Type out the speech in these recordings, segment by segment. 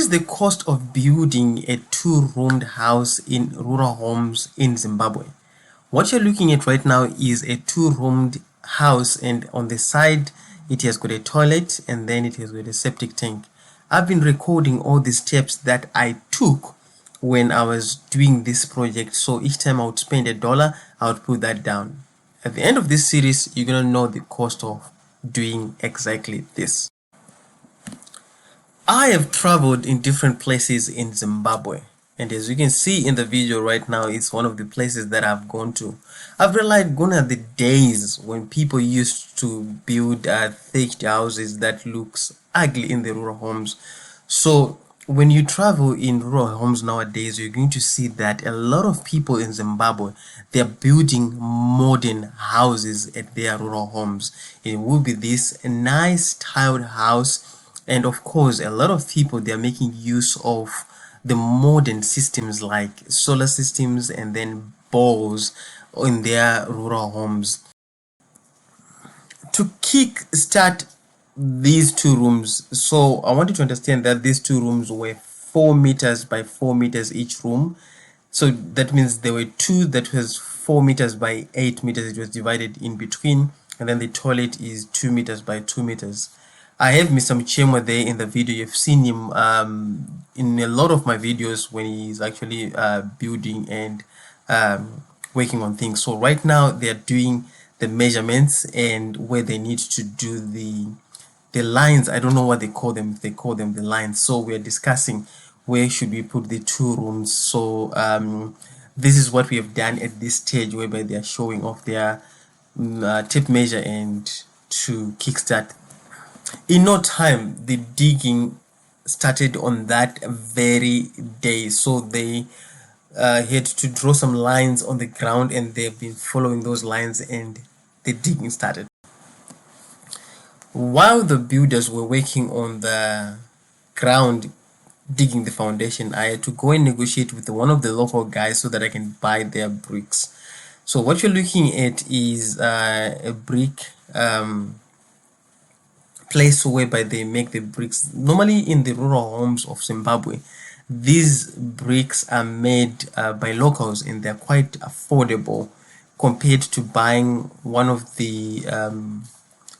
is the cost of building a two-roomed house in rural homes in Zimbabwe? What you're looking at right now is a two-roomed house, and on the side it has got a toilet and then it has got a septic tank. I've been recording all the steps that I took when I was doing this project, so each time I would spend $1, I would put that down. At the end of this series, you're gonna know the cost of doing exactly this. I have traveled in different places in Zimbabwe, and as you can see in the video right now, it's one of the places that I've gone to. I've realized gone are the days when people used to build thatched houses that looks ugly in the rural homes. So when you travel in rural homes nowadays, you're going to see that a lot of people in Zimbabwe, they're building modern houses at their rural homes. It will be this nice tiled house, and of course a lot of people, they're making use of the modern systems like solar systems and then balls in their rural homes. To kick start these two rooms, so I want you to understand that these two rooms were 4 meters by 4 meters each room. So that means there were two that was 4 meters by 8 meters. It was divided in between, and then the toilet is 2 meters by 2 meters. I have Mr. Mchemwa there in the video. You've seen him in a lot of my videos when he's actually building and working on things. So right now they're doing the measurements and where they need to do the lines. I don't know what they call them, if they call them the lines. So we're discussing where should we put the two rooms. So this is what we have done at this stage, whereby they are showing off their tape measure and to kickstart. In no time, the digging started on that very day. So they had to draw some lines on the ground, and they've been following those lines, and the digging started. While the builders were working on the ground digging the foundation, I had to go and negotiate with one of the local guys so that I can buy their bricks. So what you're looking at is a brick place whereby they make the bricks. Normally in the rural homes of Zimbabwe, these bricks are made by locals, and they're quite affordable compared to buying one of the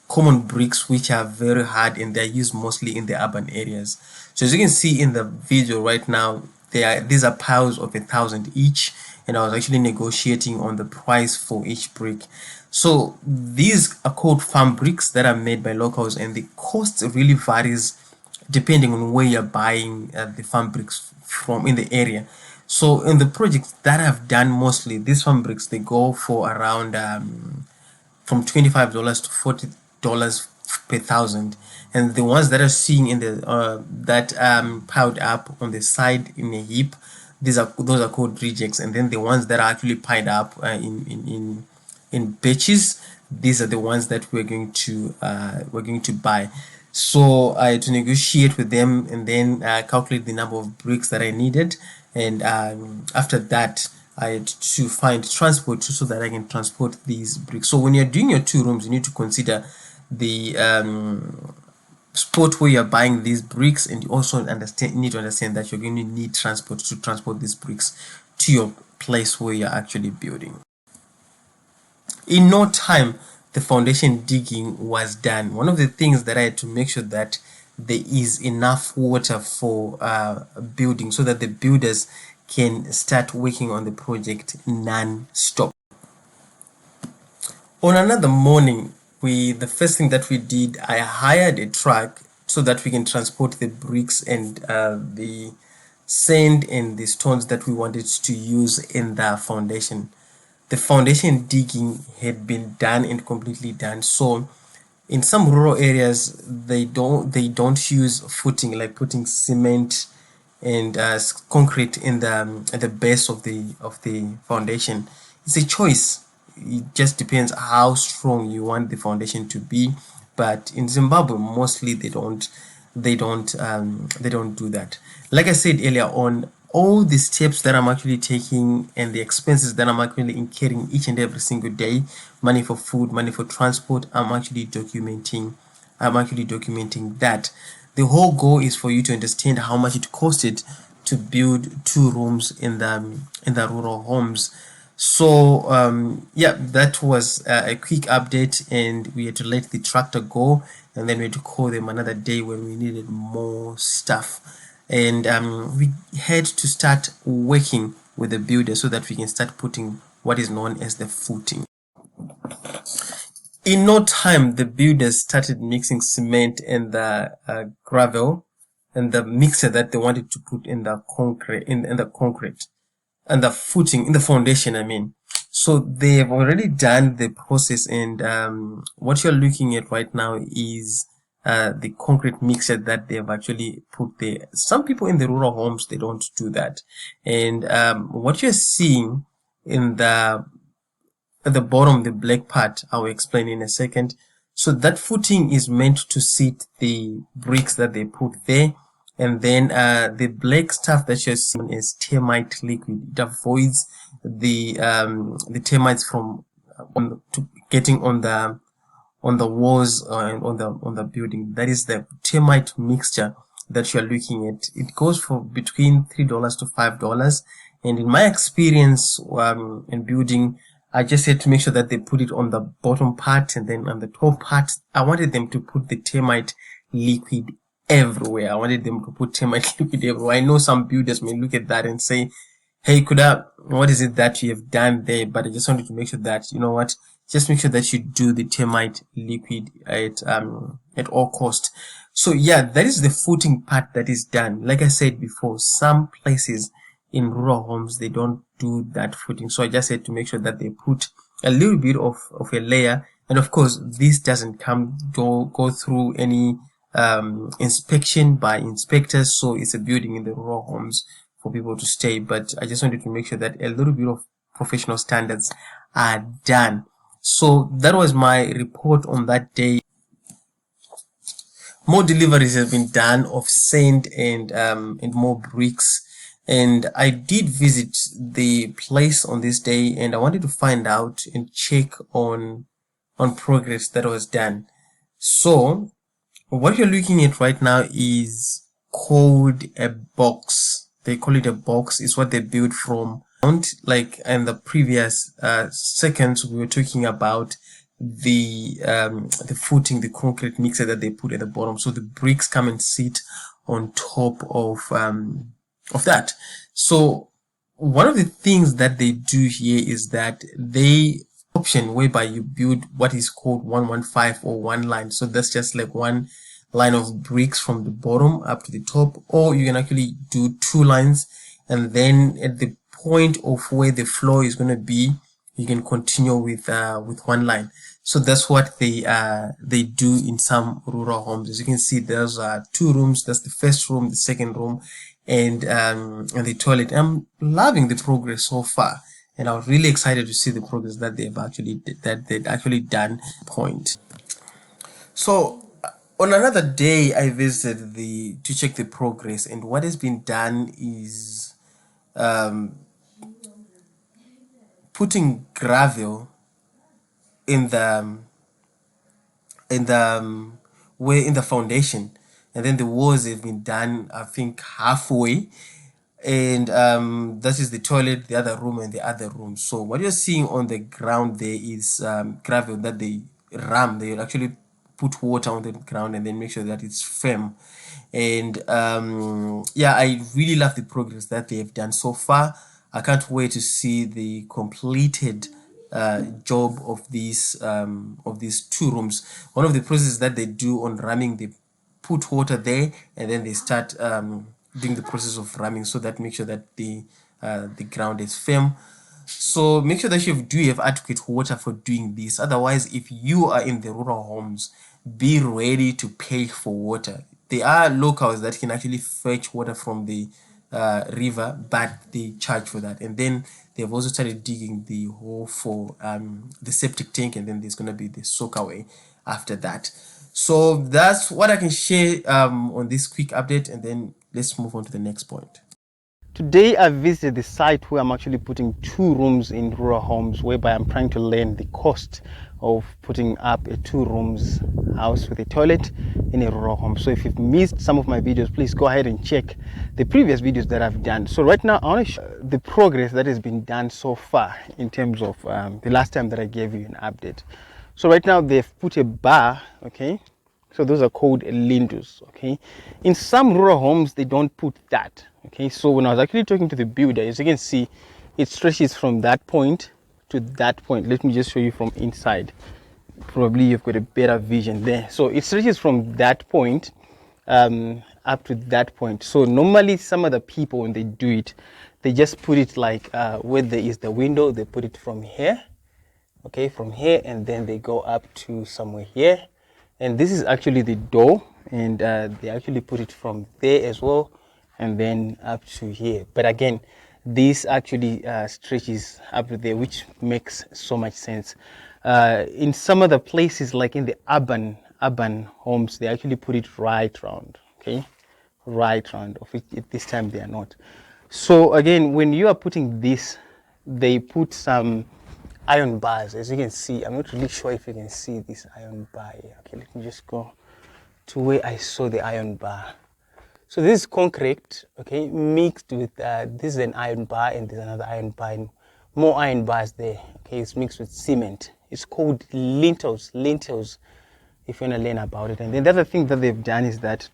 common bricks, which are very hard and they're used mostly in the urban areas. So as you can see in the video right now, these are piles of 1,000 each, and I was actually negotiating on the price for each brick. So these are called farm bricks that are made by locals, and the cost really varies depending on where you're buying the farm bricks from in the area. So in the projects that I've done, mostly these farm bricks, they go for around from $25 to $40 per thousand, and the ones that are seen in the piled up on the side in a heap, those are called rejects. And then the ones that are actually piled up in batches, these are the ones that we're going to buy. So I had to negotiate with them and then calculate the number of bricks that I needed, and after that I had to find transport so that I can transport these bricks. So when you're doing your two rooms, you need to consider the spot where you're buying these bricks, and you also need to understand that you're going to need transport to transport these bricks to your place where you're actually building. In no time, the foundation digging was done. One of the things that I had to make sure that there is enough water for building, so that the builders can start working on the project non-stop. On another morning, the first thing that we did, I hired a truck so that we can transport the bricks and the sand and the stones that we wanted to use in the foundation. The foundation digging had been done and completely done. So in some rural areas, they don't use footing, like putting cement and concrete in at the base of the foundation. It's a choice. It just depends how strong you want the foundation to be. But in Zimbabwe, mostly they don't do that. Like I said earlier on, all the steps that I'm actually taking and the expenses that I'm actually incurring each and every single day, money for food, money for transport, I'm actually documenting that. The whole goal is for you to understand how much it costed to build 2 rooms in the rural homes. So yeah, that was a quick update, and we had to let the tractor go, and then we had to call them another day when we needed more stuff. And we had to start working with the builder so that we can start putting what is known as the footing. In no time, the builders started mixing cement and the gravel and the mixer that they wanted to put in the concrete, in the concrete and the footing, in the foundation, I mean. So they've already done the process, and what you're looking at right now is the concrete mixture that they've actually put there. Some people in the rural homes, they don't do that. And what you're seeing in the at the bottom, the black part, I will explain in a second. So that footing is meant to sit the bricks that they put there, and then the black stuff that you're seeing is termite liquid. It avoids the termites from getting on the walls and on the building. That is the termite mixture that you're looking at. It goes for between $3 to $5, and in my experience in building, I just had to make sure that they put it on the bottom part, and then on the top part, I wanted them to put the termite liquid everywhere. I wanted them to put termite liquid everywhere. I know some builders may look at that and say, hey, what is it that you have done there? But I just wanted to make sure that, you know what, just make sure that you do the termite liquid at all cost. So yeah, that is the footing part that is done. Like I said before, some places in rural homes, they don't do that footing. So I just had to make sure that they put a little bit of a layer. And of course, this doesn't go through any inspection by inspectors. So it's a building in the rural homes for people to stay. But I just wanted to make sure that a little bit of professional standards are done. So that was my report on that day. More deliveries have been done of sand and more bricks. And I did visit the place on this day, and I wanted to find out and check on progress that was done. So what you're looking at right now is called a box. They call it a box. It's what they built from. Like in the previous seconds, we were talking about the footing, the concrete mixer that they put at the bottom. So the bricks come and sit on top of that. So one of the things that they do here is that they option whereby you build what is called 115 or one line. So that's just like one line of bricks from the bottom up to the top, or you can actually do 2 lines, and then at the point of where the floor is going to be, you can continue with 1 line. So that's what they do in some rural homes. As you can see, there's 2 rooms. That's the first room, the second room, and the toilet. I'm loving the progress so far, and I was really excited to see the progress that they'd actually done. Point. So on another day, I visited to check the progress, and what has been done is putting gravel in the in the foundation, and then the walls have been done, I think, halfway, and that is the toilet, the other room, and the other room. So what you're seeing on the ground there is gravel that they actually put water on the ground and then make sure that it's firm. And yeah, I really love the progress that they have done so far. I can't wait to see the completed job of these 2 rooms. One of the processes that they do on ramming, they put water there, and then they start doing the process of ramming, so that make sure that the ground is firm. So make sure that you do have adequate water for doing this. Otherwise, if you are in the rural homes, be ready to pay for water. There are locals that can actually fetch water from the river, but they charge for that. And then they've also started digging the hole for the septic tank, and then there's going to be the soakaway after that. So that's what I can share on this quick update, and then let's move on to the next point. Today I visited the site where I'm actually putting 2 rooms in rural homes, whereby I'm trying to learn the cost of putting up a 2-rooms house with a toilet in a rural home. So if you've missed some of my videos, please go ahead and check the previous videos that I've done. So right now I want to show the progress that has been done so far in terms of the last time that I gave you an update. So right now they've put a bar, okay, so those are called lintels, okay. In some rural homes they don't put that, okay. So when I was actually talking to the builder, as you can see, it stretches from that point to that point. Let me just show you from inside. Probably you've got a better vision there. So it stretches from that point up to that point. So normally some of the people, when they do it, they just put it like where there is the window, they put it from here, okay, from here, and then they go up to somewhere here, and this is actually the door, and they actually put it from there as well, and then up to here. But again, this actually stretches up to there, which makes so much sense. In some other places, like in the urban homes, they actually put it right round, okay, right round. Of it, at this time they are not. So again, when you are putting this, they put some iron bars, as you can see. I'm not really sure if you can see this iron bar here. Okay, let me just go to where I saw the iron bar. So this is concrete, okay, mixed with this is an iron bar, and there's another iron bar, and more iron bars there. Okay, it's mixed with cement. It's called lintels, if you want to learn about it. And then the other thing that they've done is that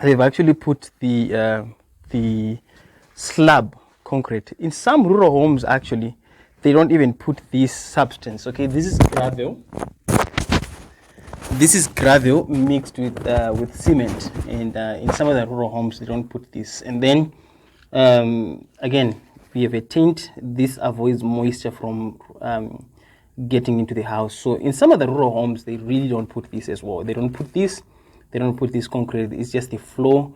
they've actually put the slab concrete. In some rural homes, actually, they don't even put this substance. Okay, this is gravel. This is gravel mixed with cement, and in some of the rural homes they don't put this. And then again, we have a tent. This avoids moisture from getting into the house. So in some of the rural homes they really don't put this as well. They don't put this concrete. It's just the floor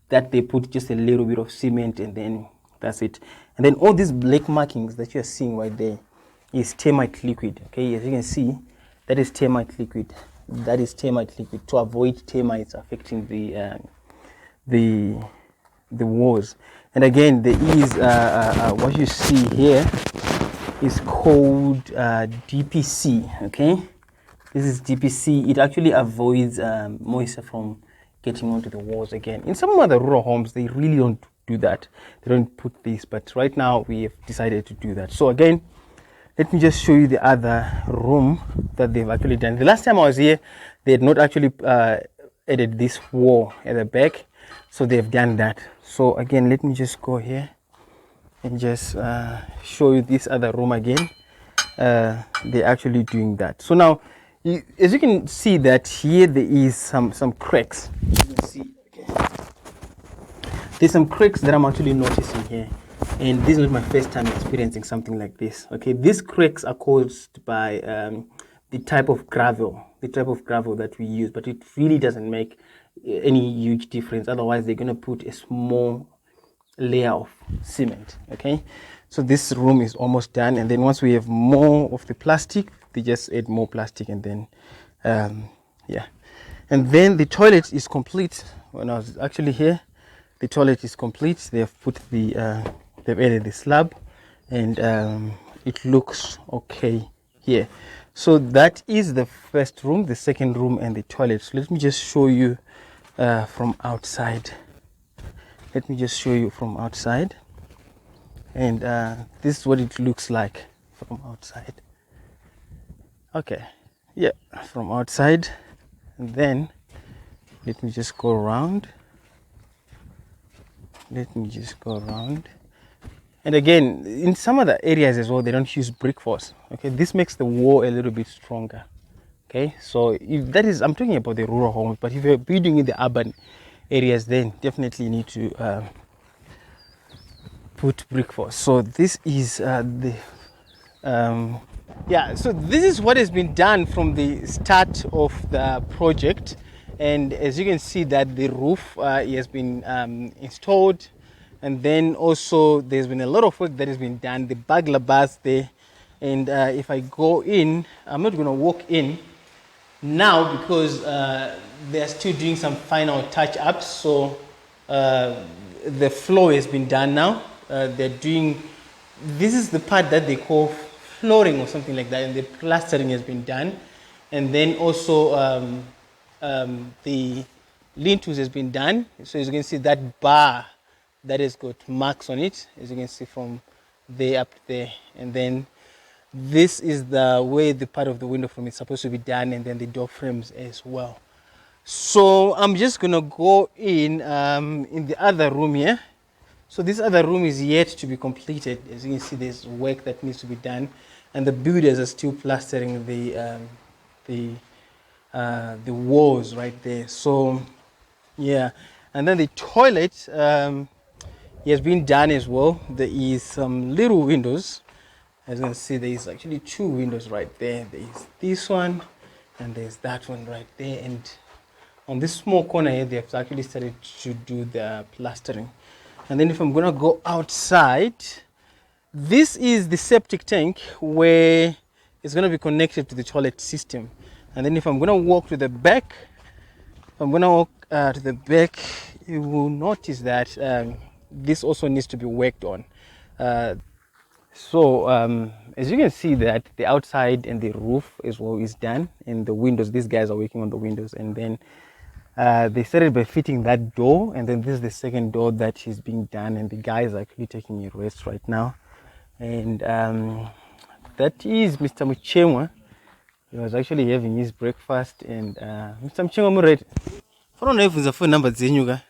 that they put just a little bit of cement, and then that's it. And then all these black markings that you are seeing right there is termite liquid. Okay, as you can see, that is termite liquid. That is termite liquid to avoid termites affecting the walls. And again, there is what you see here is called DPC. Okay, this is DPC. It actually avoids moisture from getting onto the walls. Again, in some other rural homes they really don't do that. They don't put this, but right now we have decided to do that. So again, let me just show you the other room that they've actually done. The last time I was here, they had not actually added this wall at the back, so they've done that. So again, let me just go here and just show you this other room again. They're actually doing that. So now, as you can see that here there is some cracks. You can see, okay, there's some cracks that I'm actually noticing here. And this is not my first time experiencing something like this. Okay, these cracks are caused by the type of gravel that we use, but it really doesn't make any huge difference. Otherwise, they're going to put a small layer of cement. Okay, so this room is almost done, and then once we have more of the plastic, they just add more plastic, and then yeah, and then the toilet is complete. When I was actually here, the toilet is complete. They have put they've added the slab, and it looks okay here. So that is the first room, the second room, and the toilet. So let me just show you from outside. Let me just show you from outside, and this is what it looks like from outside. Okay, yeah, from outside, and then let me just go around. And again, in some other areas as well, they don't use brick force. Okay, this makes the wall a little bit stronger. Okay, so if that is, I'm talking about the rural homes, but if you're building in the urban areas, then definitely you need to put brick force. So this is yeah, so this is what has been done from the start of the project. And as you can see that the roof has been installed, and then also there's been a lot of work that has been done. The burglar bars there, and if I go in, I'm not going to walk in now because they're still doing some final touch-ups. So the floor has been done now. They're doing, this is the part that they call flooring or something like that, and the plastering has been done, and then also the lintels has been done. So as you can see, that bar that has got marks on it, as you can see from there up there, and then this is the way the part of the window frame is supposed to be done, and then the door frames as well. So I'm just gonna go in the other room here. So this other room is yet to be completed. As you can see, there's work that needs to be done, and the builders are still plastering the walls right there. So yeah, and then the toilet has been done as well. There is some little windows. As you can see, there is actually two windows right there. There is this one, and there's that one right there. And on this small corner here, they have actually started to do the plastering. And then if I'm gonna go outside, this is the septic tank where it's gonna be connected to the toilet system. And then if I'm gonna walk to the back, you will notice that this also needs to be worked on. So as you can see that the outside and the roof as well is done, and the windows, these guys are working on the windows, and then they started by fitting that door, and then this is the second door that is being done, and the guys are actually taking a rest right now. And that is Mr. Muchemwa. He was actually having his breakfast, and Mr. Muchemwa, I'm ready. For now, if the phone number zenyu ka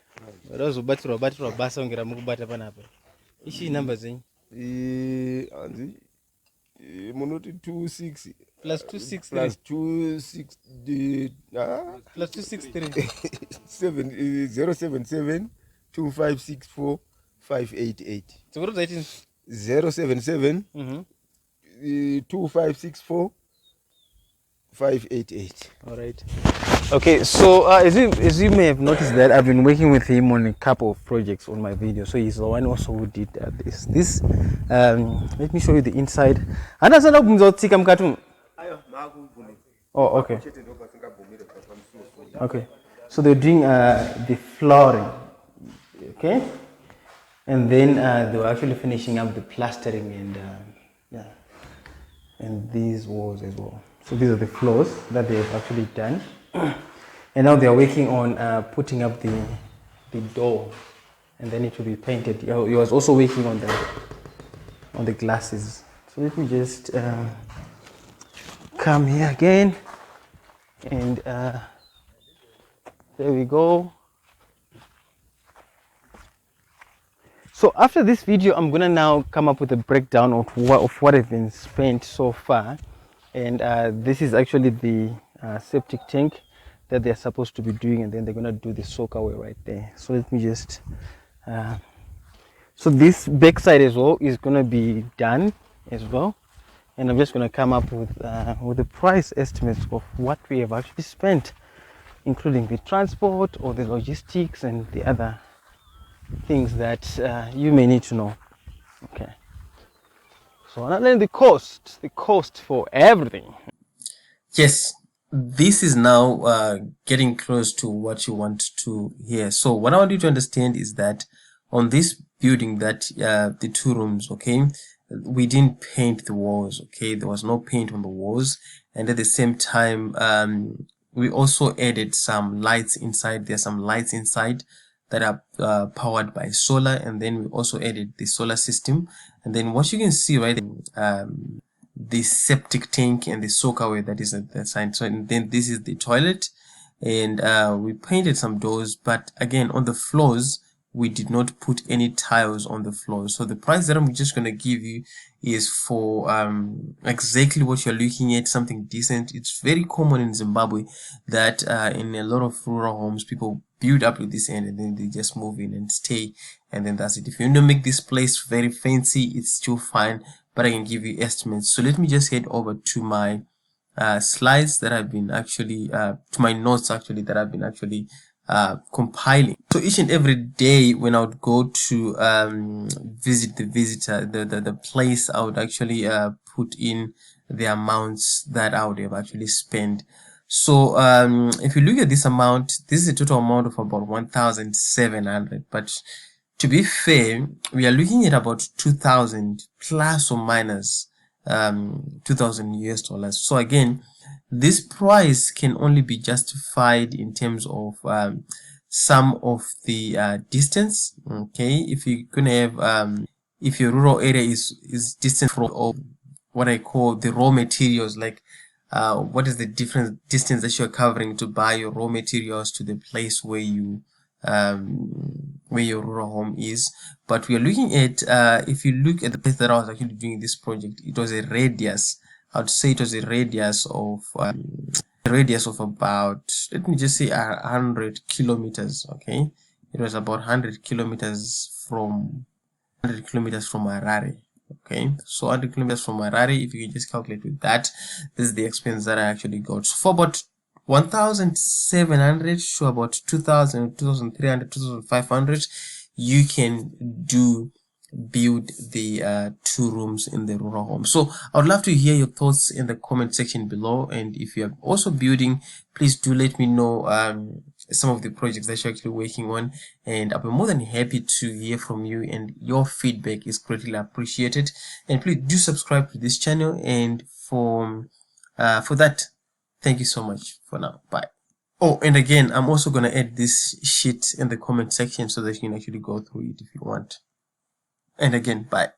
batirwa basa ongera mukubata panapa. Ishi number zenyu. Anzi munoti 26 plus 263 plus 26 plus 263 077 2564 588. So what is that? 077 2564 588. All right. Okay, so as you may have noticed that I've been working with him on a couple of projects on my video. So he's the one also who did this. Let me show you the inside. Oh, okay. Okay. So they're doing the flooring. Okay. And then they were actually finishing up the plastering and yeah, and these walls as well. So these are the floors that they have actually done. And now they are working on putting up the door, and then it will be painted. He was also working on the glasses. So let me just come here again, and there we go. So after this video, I'm gonna now come up with a breakdown of what has been spent so far, and this is actually the septic tank that they're supposed to be doing, and then they're gonna do the soakaway right there. So let me just so this backside as well is gonna be done as well, and I'm just gonna come up with the price estimates of what we have actually spent, including the transport or the logistics and the other things that you may need to know. Okay, so and then the cost for everything. Yes, this is now getting close to what you want to hear. So what I want you to understand is that on this building, that the two rooms, okay, we didn't paint the walls. Okay, there was no paint on the walls, and at the same time we also added some lights inside. There's some lights inside that are powered by solar, and then we also added the solar system. And then what you can see right the septic tank and the soakaway that is at the side. So and then this is the toilet, and we painted some doors, but again on the floors we did not put any tiles on the floors. So the price that I'm just going to give you is for exactly what you're looking at, something decent. It's very common in Zimbabwe that in a lot of rural homes people build up with this end and then they just move in and stay, and then that's it. If you want to make this place very fancy, it's still fine, but I can give you estimates. So let me just head over to my slides that I've been actually to my notes actually that I've been actually compiling. So each and every day when I would go to visit the visitor, the place, I would actually put in the amounts that I would have actually spent. So if you look at this amount, this is a total amount of about 1,700, but to be fair, we are looking at about 2,000 plus or minus 2,000 US dollars. So again, this price can only be justified in terms of some of the distance. Okay, if you're gonna have if your rural area is distant from what I call the raw materials, like what is the different distance that you're covering to buy your raw materials to the place where you where your rural home is. But we are looking at if you look at the place that I was actually doing this project, it was a radius. I would say it was a radius of about, let me just say 100 kilometers. Okay, it was about 100 kilometers from Harare. Okay, so 100 kilometers from Harare, if you can just calculate with that, this is the expense that I actually got. So for about 1,700 to about 2,000, 2,300, 2,500, you can build the 2 rooms in the rural home. So I would love to hear your thoughts in the comment section below, and if you are also building, please do let me know some of the projects that you're actually working on, and I'll be more than happy to hear from you, and your feedback is greatly appreciated. And please do subscribe to this channel, and for that, thank you so much for now. Bye. Oh, and again, I'm also gonna add this sheet in the comment section so that you can actually go through it if you want. And again, bye.